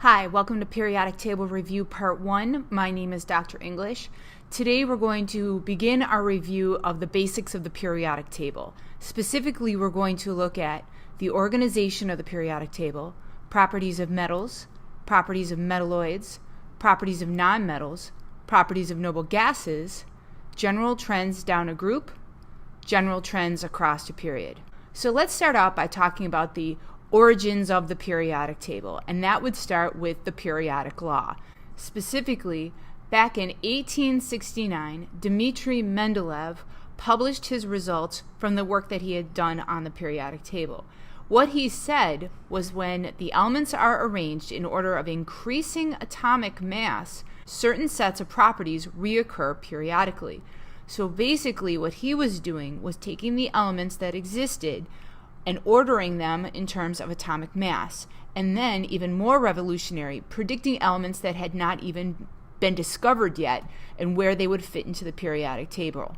Hi, welcome to Periodic Table Review Part 1. My name is Dr. English. Today we're going to begin our review of the basics of the periodic table. Specifically, we're going to look at the organization of the periodic table, properties of metals, properties of metalloids, properties of nonmetals, properties of noble gases, general trends down a group, general trends across a period. So let's start out by talking about the origins of the periodic table, and that would start with the periodic law. Specifically, back in 1869, Dmitri Mendeleev published his results from the work that he had done on the periodic table. What he said was when the elements are arranged in order of increasing atomic mass, certain sets of properties reoccur periodically. So basically what he was doing was taking the elements that existed and ordering them in terms of atomic mass, and then, even more revolutionary, predicting elements that had not even been discovered yet and where they would fit into the periodic table.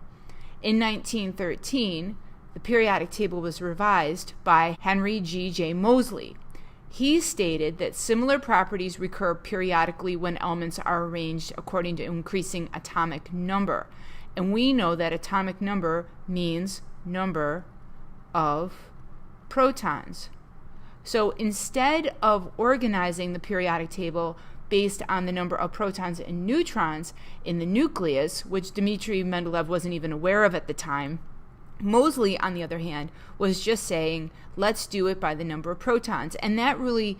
In 1913, the periodic table was revised by Henry J. Moseley. He stated that similar properties recur periodically when elements are arranged according to increasing atomic number. And we know that atomic number means number of protons. So instead of organizing the periodic table based on the number of protons and neutrons in the nucleus, which Dmitri Mendeleev wasn't even aware of at the time, Moseley, on the other hand, was just saying, let's do it by the number of protons. And that really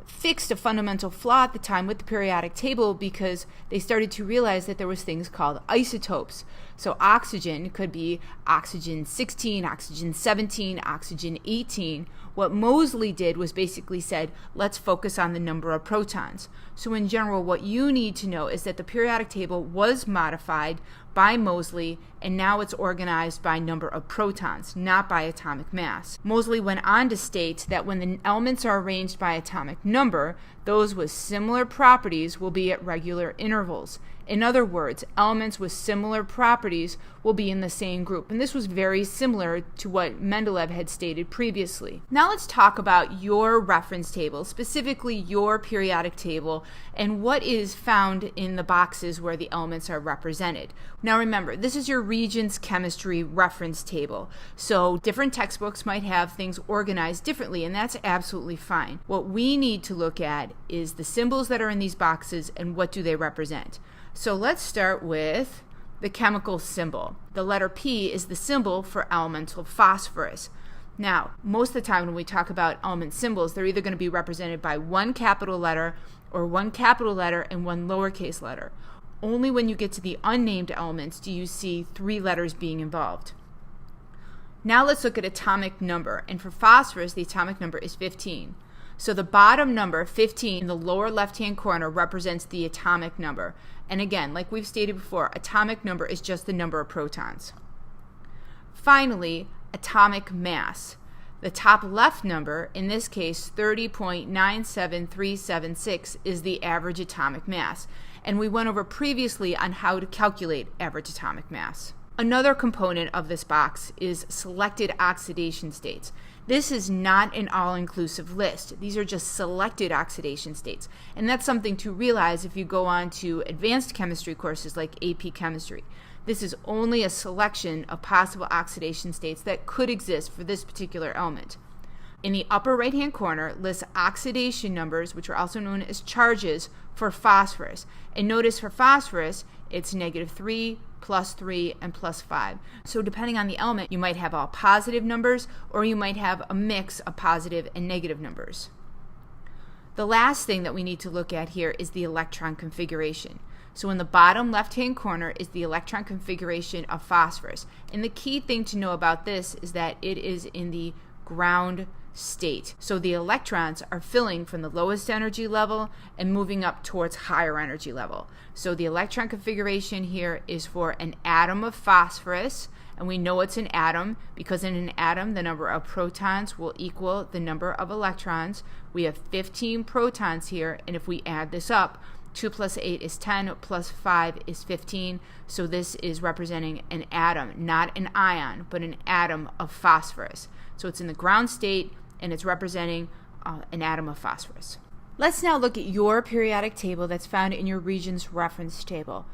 fixed a fundamental flaw at the time with the periodic table, because they started to realize that there was things called isotopes. So oxygen could be oxygen 16, oxygen 17, oxygen 18. What Moseley did was basically said, let's focus on the number of protons. So in general, what you need to know is that the periodic table was modified by Moseley, and now it's organized by number of protons, not by atomic mass. Moseley went on to state that when the elements are arranged by atomic number, those with similar properties will be at regular intervals. In other words, elements with similar properties will be in the same group. And this was very similar to what Mendeleev had stated previously. Now let's talk about your reference table, specifically your periodic table, and what is found in the boxes where the elements are represented. Now remember, this is your Regents chemistry reference table. So different textbooks might have things organized differently, and that's absolutely fine. What we need to look at is the symbols that are in these boxes and what do they represent. So let's start with the chemical symbol. The letter P is the symbol for elemental phosphorus. Now, most of the time when we talk about element symbols, they're either going to be represented by one capital letter or one capital letter and one lowercase letter. Only when you get to the unnamed elements do you see three letters being involved. Now let's look at atomic number. And for phosphorus, the atomic number is 15. So the bottom number, 15, in the lower left-hand corner represents the atomic number. And again, like we've stated before, atomic number is just the number of protons. Finally, atomic mass. The top left number, in this case 30.97376, is the average atomic mass. And we went over previously on how to calculate average atomic mass. Another component of this box is selected oxidation states. This is not an all-inclusive list. These are just selected oxidation states. And that's something to realize if you go on to advanced chemistry courses like AP Chemistry. This is only a selection of possible oxidation states that could exist for this particular element. In the upper right-hand corner lists oxidation numbers, which are also known as charges, for phosphorus. And notice for phosphorus, it's -3, +3, and +5. So depending on the element, you might have all positive numbers, or you might have a mix of positive and negative numbers. The last thing that we need to look at here is the electron configuration. So in the bottom left-hand corner is the electron configuration of phosphorus. And the key thing to know about this is that it is in the ground state. So the electrons are filling from the lowest energy level and moving up towards higher energy level. So the electron configuration here is for an atom of phosphorus, and we know it's an atom because in an atom the number of protons will equal the number of electrons. We have 15 protons here, and if we add this up, 2 + 8 is 10, + 5 is 15. So this is representing an atom, not an ion, but an atom of phosphorus. So it's in the ground state, and it's representing an atom of phosphorus. Let's now look at your periodic table that's found in your Regents reference table.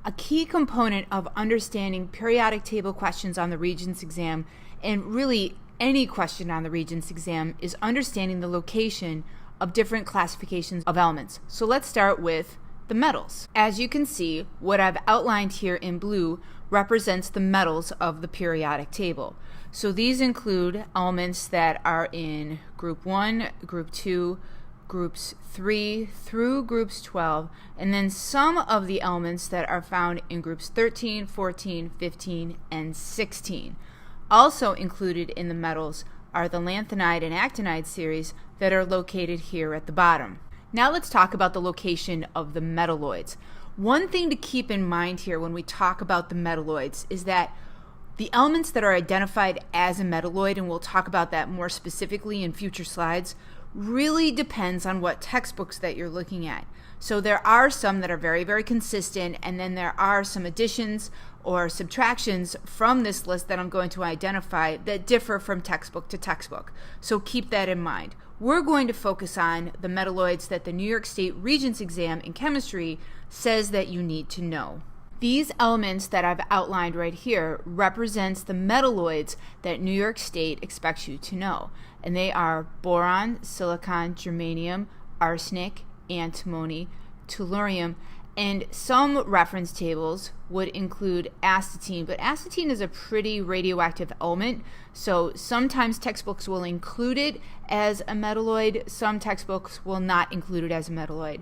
A key component of understanding periodic table questions on the Regents exam, and really any question on the Regents exam, is understanding the location of different classifications of elements. So let's start with the metals. As you can see, what I've outlined here in blue represents the metals of the periodic table. So these include elements that are in group 1, group 2, groups 3 through groups 12, and then some of the elements that are found in groups 13, 14, 15, and 16. Also included in the metals are the lanthanide and actinide series that are located here at the bottom. Now let's talk about the location of the metalloids. One thing to keep in mind here when we talk about the metalloids is that the elements that are identified as a metalloid, and we'll talk about that more specifically in future slides, really depends on what textbooks that you're looking at. So there are some that are very, very consistent, and then there are some additions or subtractions from this list that I'm going to identify that differ from textbook to textbook. So keep that in mind. We're going to focus on the metalloids that the New York State Regents exam in chemistry says that you need to know. These elements that I've outlined right here represents the metalloids that New York State expects you to know. And they are boron, silicon, germanium, arsenic, antimony, tellurium, and some reference tables would include astatine, but astatine is a pretty radioactive element, so sometimes textbooks will include it as a metalloid, some textbooks will not include it as a metalloid.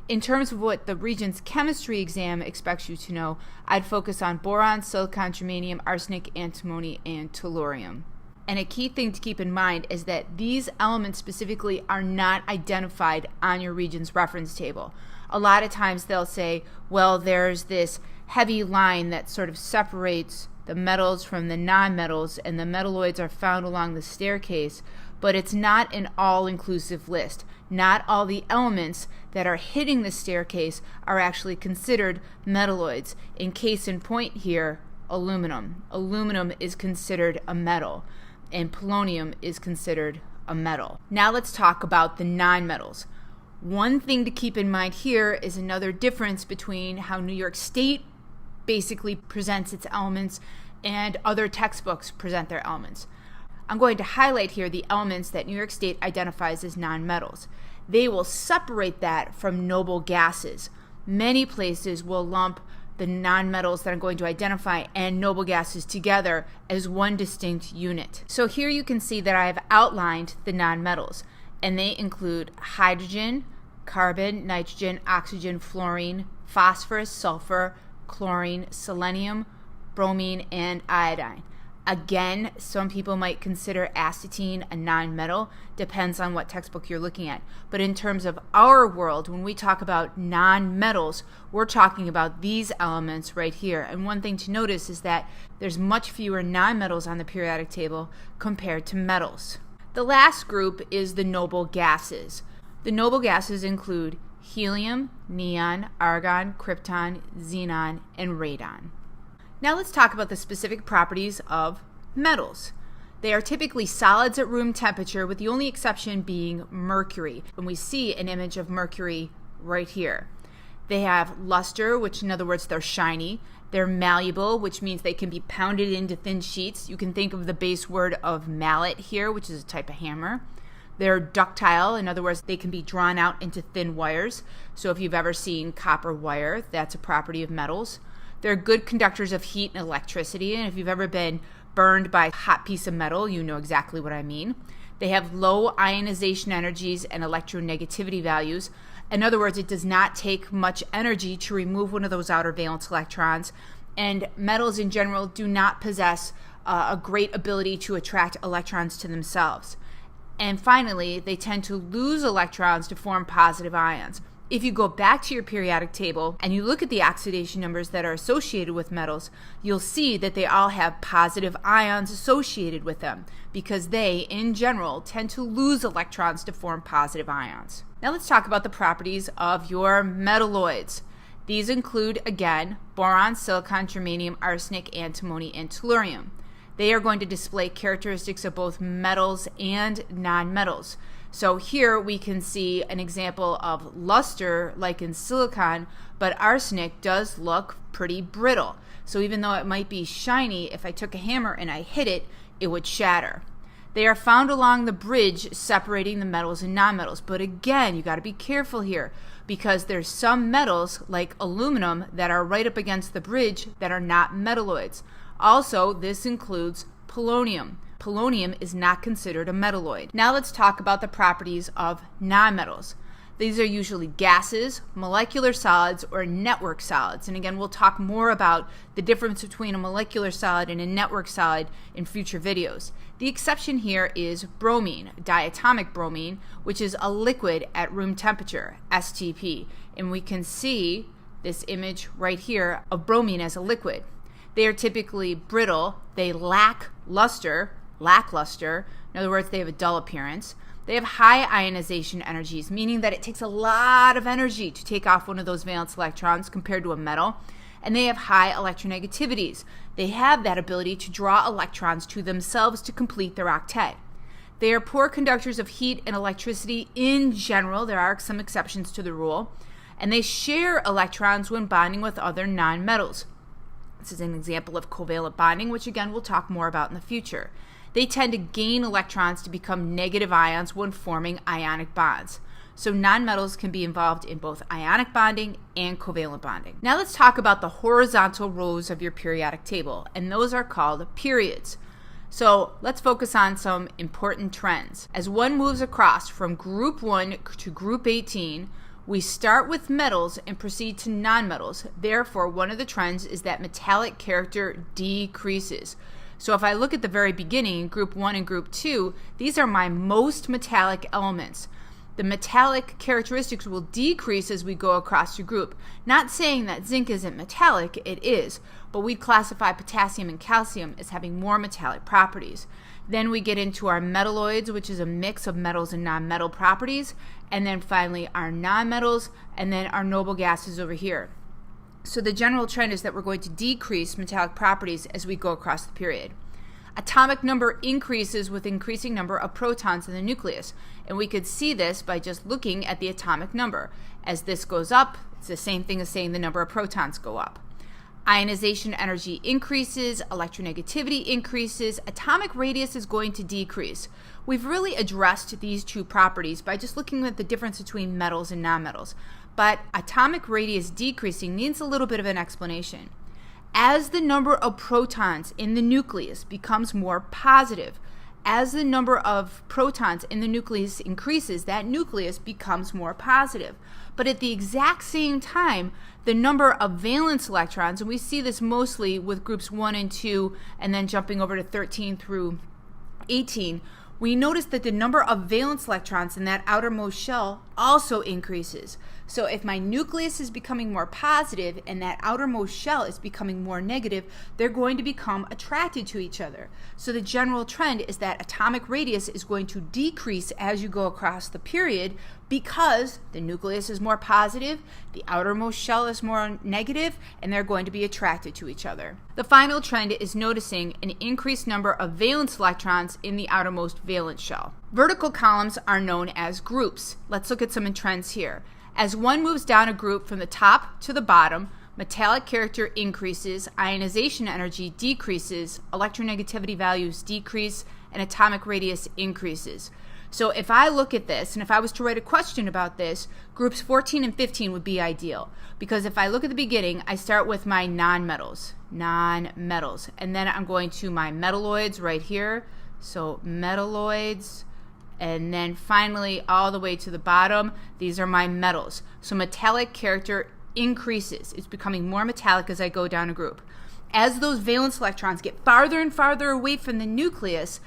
In terms of what the Regents chemistry exam expects you to know, I'd focus on boron, silicon, germanium, arsenic, antimony, and tellurium. And a key thing to keep in mind is that these elements specifically are not identified on your Regents reference table. A lot of times they'll say, well, there's this heavy line that sort of separates the metals from the nonmetals, and the metalloids are found along the staircase, but it's not an all-inclusive list. Not all the elements that are hitting the staircase are actually considered metalloids. In case in point here, aluminum. Aluminum is considered a metal, and polonium is considered a metal. Now let's talk about the nonmetals. One thing to keep in mind here is another difference between how New York State basically presents its elements and other textbooks present their elements. I'm going to highlight here the elements that New York State identifies as nonmetals. They will separate that from noble gases. Many places will lump the nonmetals that I'm going to identify and noble gases together as one distinct unit. So here you can see that I have outlined the nonmetals, and they include hydrogen, carbon, nitrogen, oxygen, fluorine, phosphorus, sulfur, chlorine, selenium, bromine, and iodine. Again, some people might consider astatine a nonmetal, depends on what textbook you're looking at. But in terms of our world, when we talk about nonmetals, we're talking about these elements right here. And one thing to notice is that there's much fewer nonmetals on the periodic table compared to metals. The last group is the noble gases. The noble gases include helium, neon, argon, krypton, xenon, and radon. Now let's talk about the specific properties of metals. They are typically solids at room temperature, with the only exception being mercury. And we see an image of mercury right here. They have luster, which in other words, they're shiny. They're malleable, which means they can be pounded into thin sheets. You can think of the base word of mallet here, which is a type of hammer. They're ductile, in other words, they can be drawn out into thin wires. So if you've ever seen copper wire, that's a property of metals. They're good conductors of heat and electricity, and if you've ever been burned by a hot piece of metal, you know exactly what I mean. They have low ionization energies and electronegativity values. In other words, it does not take much energy to remove one of those outer valence electrons, and metals in general do not possess a great ability to attract electrons to themselves. And finally, they tend to lose electrons to form positive ions. If you go back to your periodic table and you look at the oxidation numbers that are associated with metals, you'll see that they all have positive ions associated with them because they, in general, tend to lose electrons to form positive ions. Now let's talk about the properties of your metalloids. These include, again, boron, silicon, germanium, arsenic, antimony, and tellurium. They are going to display characteristics of both metals and nonmetals. So here we can see an example of luster like in silicon, but arsenic does look pretty brittle. So even though it might be shiny, if I took a hammer and I hit it, it would shatter. They are found along the bridge separating the metals and nonmetals. But again, you got to be careful here because there's some metals like aluminum that are right up against the bridge that are not metalloids. Also, this includes polonium. Polonium is not considered a metalloid. Now let's talk about the properties of nonmetals. These are usually gases, molecular solids, or network solids. And again, we'll talk more about the difference between a molecular solid and a network solid in future videos. The exception here is bromine, diatomic bromine, which is a liquid at room temperature, STP. And we can see this image right here of bromine as a liquid. They are typically brittle. They lack luster, lackluster. In other words, they have a dull appearance. They have high ionization energies, meaning that it takes a lot of energy to take off one of those valence electrons compared to a metal. And they have high electronegativities. They have that ability to draw electrons to themselves to complete their octet. They are poor conductors of heat and electricity in general. There are some exceptions to the rule. And they share electrons when bonding with other nonmetals. This is an example of covalent bonding, which again we'll talk more about in the future. They tend to gain electrons to become negative ions when forming ionic bonds. So nonmetals can be involved in both ionic bonding and covalent bonding. Now let's talk about the horizontal rows of your periodic table, and those are called periods. So let's focus on some important trends. As one moves across from group 1 to group 18, we start with metals and proceed to nonmetals. Therefore, one of the trends is that metallic character decreases. So if I look at the very beginning, group 1 and group 2, these are my most metallic elements. The metallic characteristics will decrease as we go across the group. Not saying that zinc isn't metallic, it is, but we classify potassium and calcium as having more metallic properties. Then we get into our metalloids, which is a mix of metals and nonmetal properties, and then finally our nonmetals, and then our noble gases over here. So the general trend is that we're going to decrease metallic properties as we go across the period. Atomic number increases with increasing number of protons in the nucleus, and we could see this by just looking at the atomic number. As this goes up, it's the same thing as saying the number of protons go up. Ionization energy increases, electronegativity increases, atomic radius is going to decrease. We've really addressed these two properties by just looking at the difference between metals and nonmetals. But atomic radius decreasing needs a little bit of an explanation. As the number of protons in the nucleus becomes more positive, as the number of protons in the nucleus increases, that nucleus becomes more positive. But at the exact same time, the number of valence electrons, and we see this mostly with groups 1 and 2, and then jumping over to 13 through 18, we notice that the number of valence electrons in that outermost shell also increases. So if my nucleus is becoming more positive and that outermost shell is becoming more negative, they're going to become attracted to each other. So the general trend is that atomic radius is going to decrease as you go across the period because the nucleus is more positive, the outermost shell is more negative, and they're going to be attracted to each other. The final trend is noticing an increased number of valence electrons in the outermost valence shell. Vertical columns are known as groups. Let's look at some trends here. As one moves down a group from the top to the bottom, metallic character increases, ionization energy decreases, electronegativity values decrease, and atomic radius increases. So if I look at this, and if I was to write a question about this, groups 14 and 15 would be ideal. Because if I look at the beginning, I start with my nonmetals, and then I'm going to my metalloids right here. So metalloids, and then finally all the way to the bottom, these are my metals. So metallic character increases. It's becoming more metallic as I go down a group. As those valence electrons get farther and farther away from the nucleus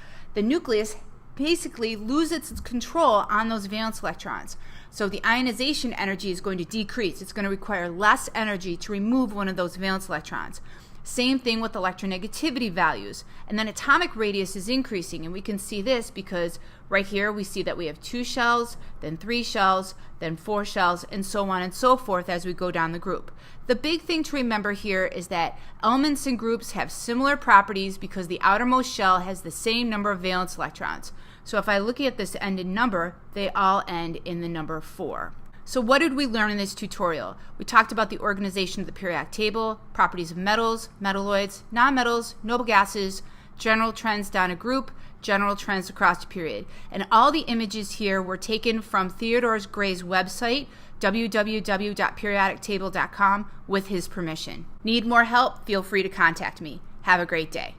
basically loses its control on those valence electrons. So the ionization energy is going to decrease. It's going to require less energy to remove one of those valence electrons. Same thing with electronegativity values. And then atomic radius is increasing, and we can see this because right here we see that we have 2 shells, then 3 shells, then 4 shells, and so on and so forth as we go down the group. The big thing to remember here is that elements and groups have similar properties because the outermost shell has the same number of valence electrons. So if I look at this end in number, they all end in the number 4. So what did we learn in this tutorial? We talked about the organization of the periodic table, properties of metals, metalloids, nonmetals, noble gases, general trends down a group, general trends across a period. And all the images here were taken from Theodore Gray's website, www.periodictable.com, with his permission. Need more help? Feel free to contact me. Have a great day.